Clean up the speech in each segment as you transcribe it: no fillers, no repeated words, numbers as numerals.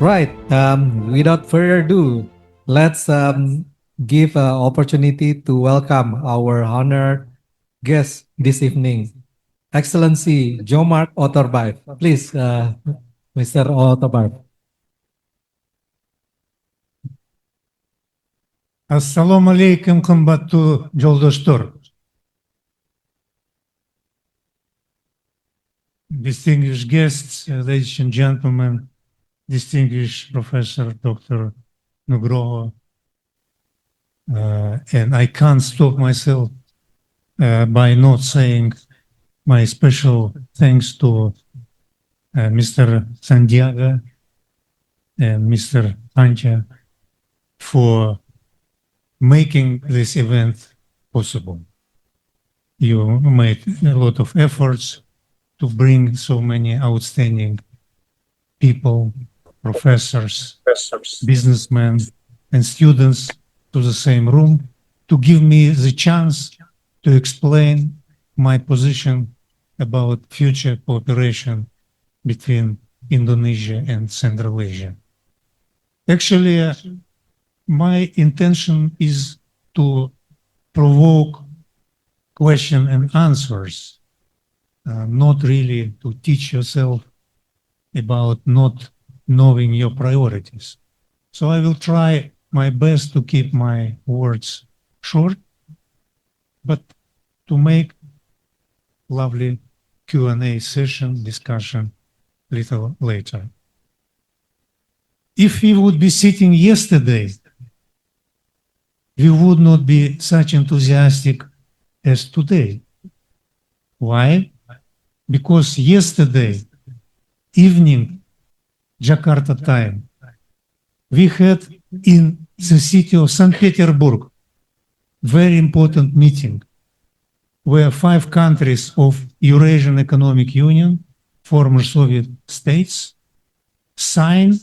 Right. Without further ado, let's give an opportunity to welcome our honored guest this evening, Excellency Джоомарт Оторбаев. Please, Mr. Оторбаев. Assalamu alaikum, кымбаттуу жолдоштор. Distinguished guests, ladies and gentlemen, distinguished Professor Dr. Nugroho, and I can't stop myself by not saying my special thanks to Mr. Santiago and Mr. Anja for making this event possible. You made a lot of efforts to bring so many outstanding people, professors, businessmen, and students to the same room to give me the chance to explain my position about future cooperation between Indonesia and Central Asia. Actually, my intention is to provoke question and answers, not really to teach yourself about not knowing your priorities. So I will try my best to keep my words short, but to make lovely Q&A session, discussion a little later. If we would be sitting yesterday, we would not be such enthusiastic as today. Why? Because yesterday evening, Jakarta time, we had in the city of St. Petersburg very important meeting where 5 countries of Eurasian Economic Union, former Soviet states, signed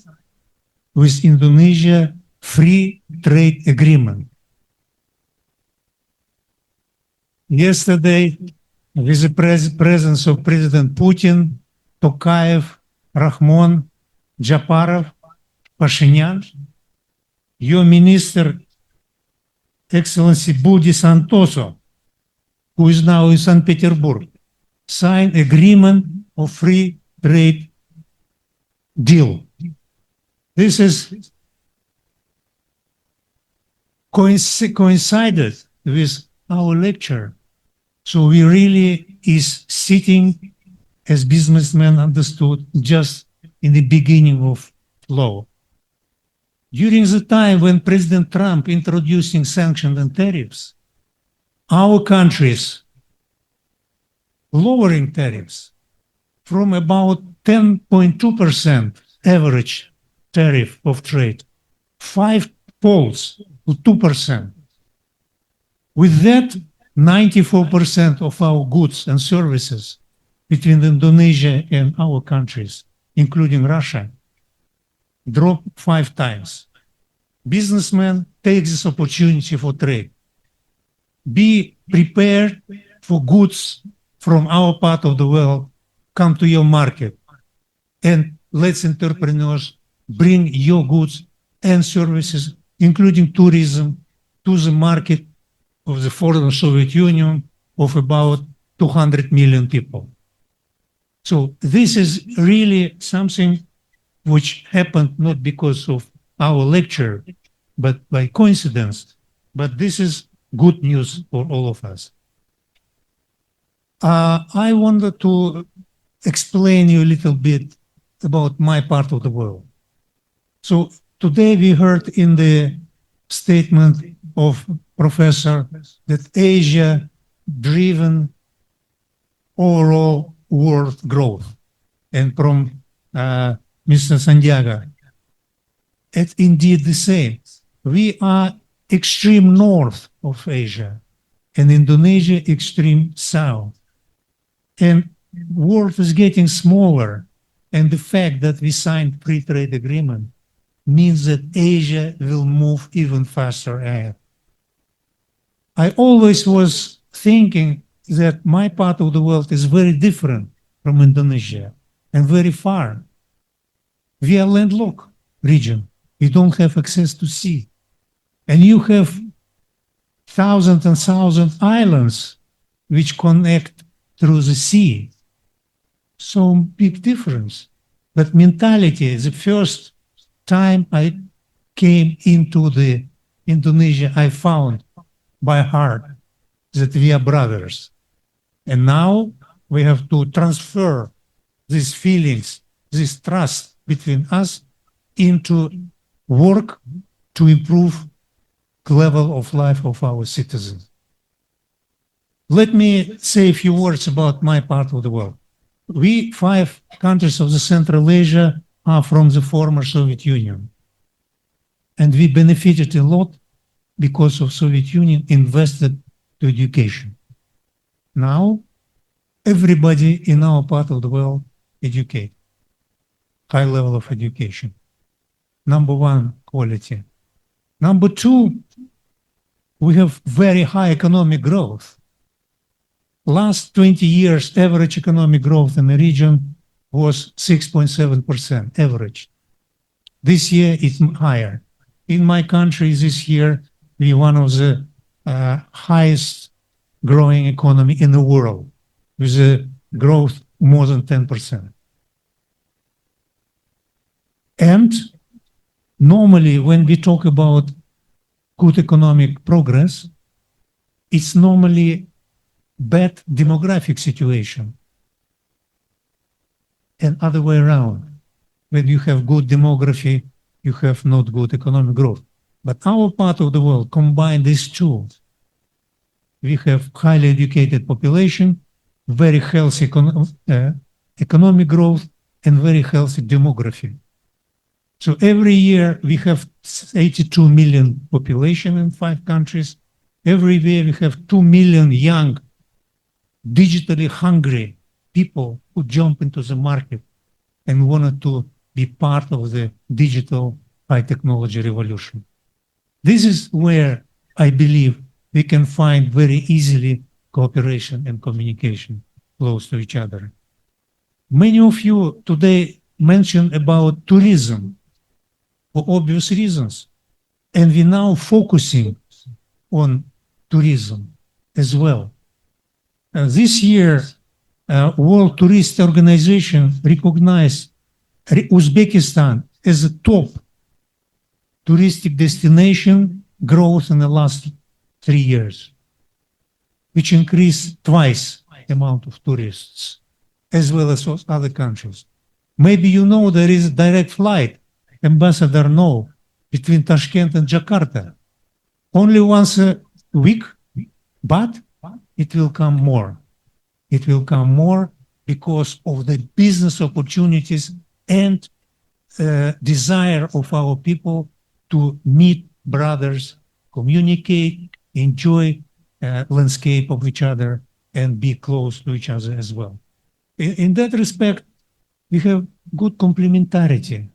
with Indonesia free trade agreement. Yesterday, with the presence of President Putin, Tokayev, Rahmon, Japarov, Pashinyan, your minister, Excellency Budi Santoso, who is now in St. Petersburg, signed agreement of free trade deal. This is coincided with our lecture. So we really is sitting, as businessmen understood, just in the beginning of law. During the time when President Trump introducing sanctions and tariffs, our countries lowering tariffs from about 10.2% average tariff of trade, 5 folds to 2%. With that, 94% of our goods and services between Indonesia and our countries, including Russia, dropped 5 times. Businessmen take this opportunity for trade. Be prepared for goods from our part of the world come to your market, and let entrepreneurs bring your goods and services, including tourism, to the market of the former Soviet Union of about 200 million people. So this is really something which happened not because of our lecture, but by coincidence. But this is good news for all of us. I wanted to explain you a little bit about my part of the world. So today we heard in the statement of Professor that Asia driven overall world growth, and from Mr. Santiago, it's indeed the same. We are extreme north of Asia and Indonesia extreme south. And world is getting smaller, and the fact that we signed free trade agreement means that Asia will move even faster ahead. I always was thinking that my part of the world is very different from Indonesia and very far. We are landlocked. region. You don't have access to sea. And you have thousands and thousands of islands which connect through the sea. So big difference. But mentality, the first time I came into the Indonesia, I found by heart that we are brothers. And now we have to transfer these feelings, this trust between us into work to improve the level of life of our citizens. Let me say a few words about my part of the world. We 5 countries of the Central Asia are from the former Soviet Union. And we benefited a lot because of Soviet Union invested to education. Now, everybody in our part of the world educate. High level of education. Number 1, quality. Number 2, we have very high economic growth. Last 20 years, average economic growth in the region was 6.7% average. This year, it's higher. In my country, this year, we are one of the highest growing economy in the world, with a growth more than 10%. And normally, when we talk about good economic progress, it's normally bad demographic situation. And other way around. When you have good demography, you have not good economic growth. But our part of the world combine these two. We have highly educated population, very healthy economic growth, and very healthy demography. So every year we have 82 million population in 5 countries. Every year we have 2 million young, digitally hungry people who jump into the market and wanted to be part of the digital high technology revolution. This is where I believe we can find very easily cooperation and communication close to each other. Many of you today mentioned about tourism for obvious reasons. And we're now focusing on tourism as well. This year, World Tourist Organization recognized Uzbekistan as a top touristic destination growth in the last 3 years, which increased twice the amount of tourists, as well as other countries. Maybe you know there is a direct flight, Ambassador know, between Tashkent and Jakarta. Only once a week, but it will come more. It will come more because of the business opportunities and desire of our people to meet brothers, communicate, enjoy landscape of each other, and be close to each other as well. In that respect, we have good complementarity,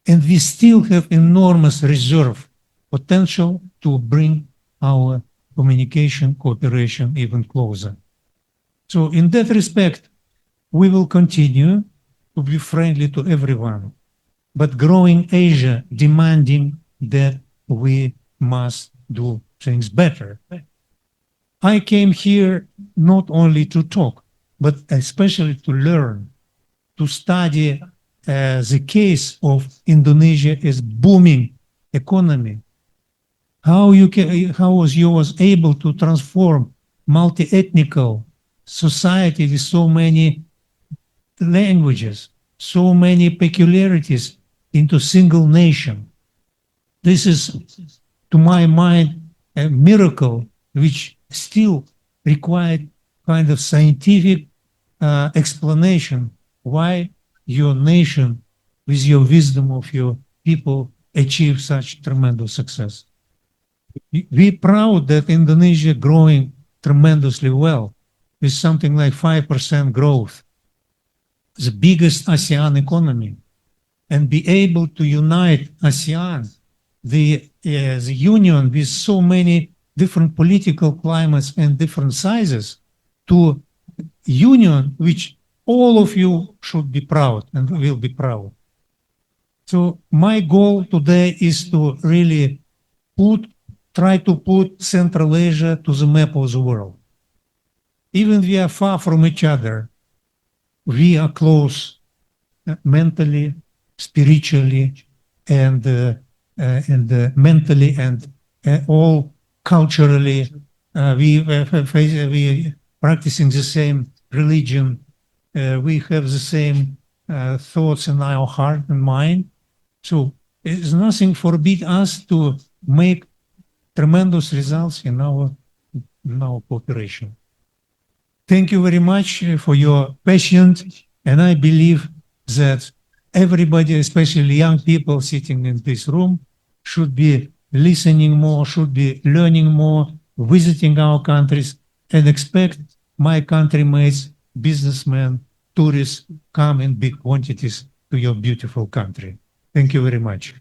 and we still have enormous reserve potential to bring our communication, cooperation even closer. So in that respect, we will continue to be friendly to everyone, but growing Asia demanding that we must do things better. I came here not only to talk, but especially to learn, to study the case of Indonesia as booming economy. How was you able to transform multi-ethnical society with so many languages, so many peculiarities into single nation? This is, to my mind, a miracle which still required kind of scientific explanation why your nation, with your wisdom of your people, achieved such tremendous success. We're proud that Indonesia growing tremendously well, with something like 5% growth, the biggest ASEAN economy, and be able to unite ASEAN, the union with so many different political climates and different sizes, to union which all of you should be proud and will be proud. So my goal today is to really try to put Central Asia to the map of the world. Even we are far from each other, we are close mentally, spiritually, and mentally, and all culturally. We practicing the same religion. We have the same thoughts in our heart and mind. So there's nothing forbid us to make tremendous results in our cooperation. Thank you very much for your patience, and I believe that everybody, especially young people sitting in this room, should be listening more, should be learning more, visiting our countries, and expect my countrymates, businessmen, tourists come in big quantities to your beautiful country. Thank you very much.